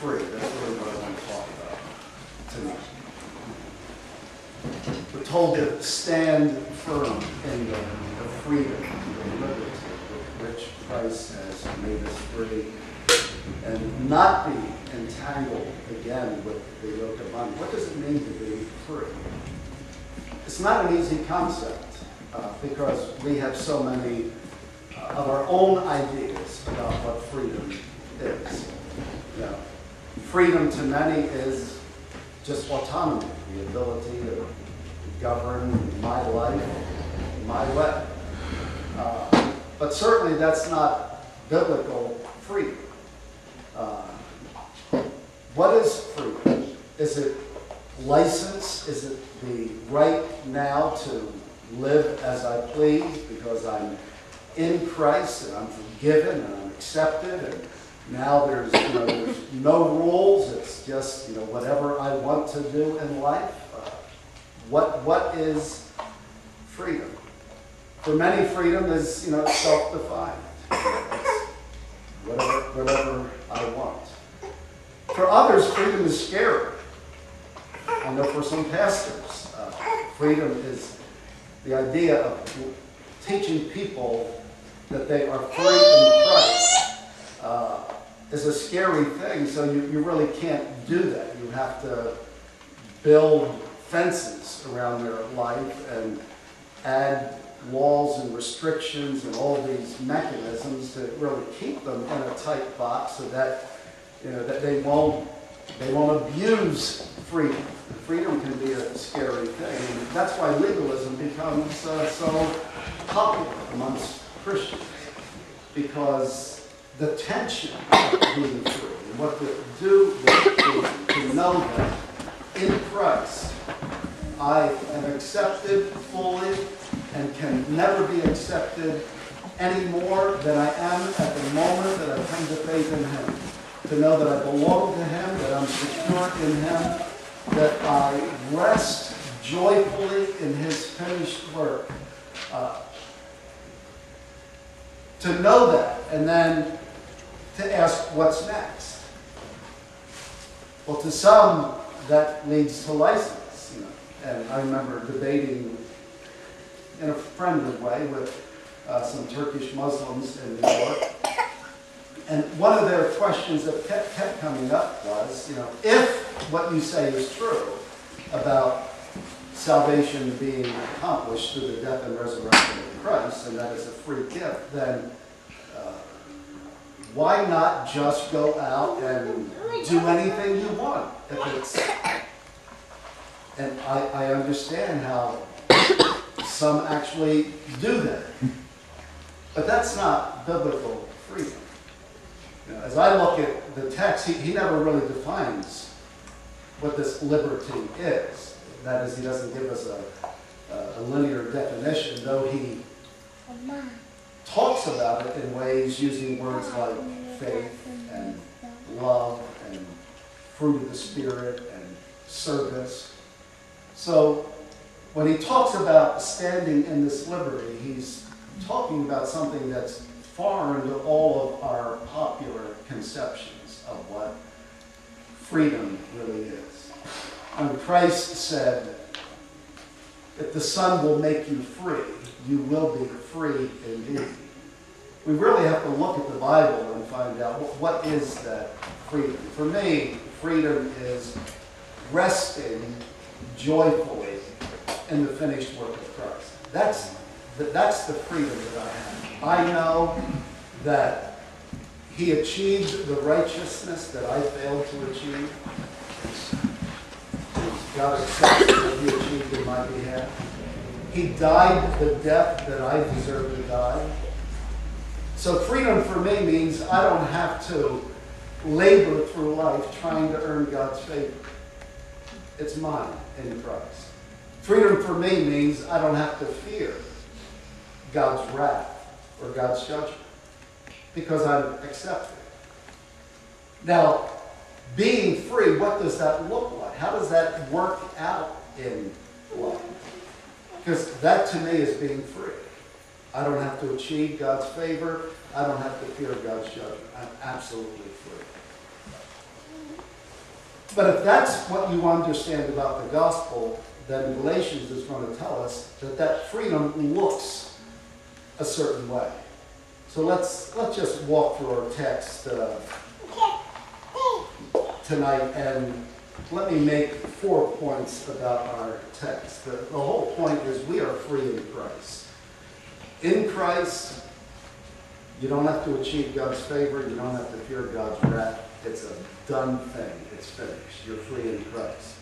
free. That's really what I want to talk about tonight. We're told to stand firm in the freedom and liberty with which Christ has made us free, and not be entangled again with the yoke of bondage. What does it mean to be free? It's not an easy concept because we have so many of our own ideas about what freedom is. You know, freedom to many is just autonomy, the ability to govern my life my way. But certainly that's not biblical freedom. What is freedom? Is it license? Is it the right now to live as I please because I'm in Christ and I'm forgiven and I'm accepted, and now there's no rules? It's just whatever I want to do in life. What is freedom? For many, freedom is self-defined. It's whatever I want. For others, freedom is scary. I know for some pastors, freedom is the idea of teaching people that they are free in Christ is a scary thing, so you really can't do that. You have to build fences around their life and add laws and restrictions and all these mechanisms to really keep them in a tight box so that that they won't abuse freedom. Freedom can be a scary thing. And that's why legalism becomes so popular amongst Christians, because the tension of being free and what to do with freedom, to know that in Christ I am accepted fully and can never be accepted any more than I am at the moment that I come to faith in Him. To know that I belong to Him, that I'm secure in Him, that I rest joyfully in His finished work. To know that, and then to ask what's next. Well, to some, that leads to license. And I remember debating in a friendly way with some Turkish Muslims in New York. And one of their questions that kept coming up was, if what you say is true about salvation being accomplished through the death and resurrection of Christ, and that is a free gift, then why not just go out and do anything you want? And I understand how some actually do that. But that's not biblical freedom. As I look at the text, he never really defines what this liberty is. That is, he doesn't give us a linear definition, though he talks about it in ways using words like faith and love and fruit of the Spirit and service. So when he talks about standing in this liberty, he's talking about something that's far into all of our popular conceptions of what freedom really is. And Christ said, if the Son will make you free, you will be free indeed. We really have to look at the Bible and find out what is that freedom. For me, freedom is resting joyfully in the finished work of Christ. That's the freedom that I have. I know that He achieved the righteousness that I failed to achieve. God accepted what He achieved in my behalf. He died the death that I deserve to die. So freedom for me means I don't have to labor through life trying to earn God's favor. It's mine in Christ. Freedom for me means I don't have to fear God's wrath or God's judgment because I'm accepted. Now, being free, what does that look like? How does that work out in life? Because that to me is being free. I don't have to achieve God's favor. I don't have to fear God's judgment. I'm absolutely free. But if that's what you understand about the gospel, then Galatians is going to tell us that that freedom looks a certain way. So let's just walk through our text tonight, and let me make 4 points about our text. The whole point is we are free in Christ. In Christ, you don't have to achieve God's favor. You don't have to fear God's wrath. It's a done thing. It's finished. You're free in Christ.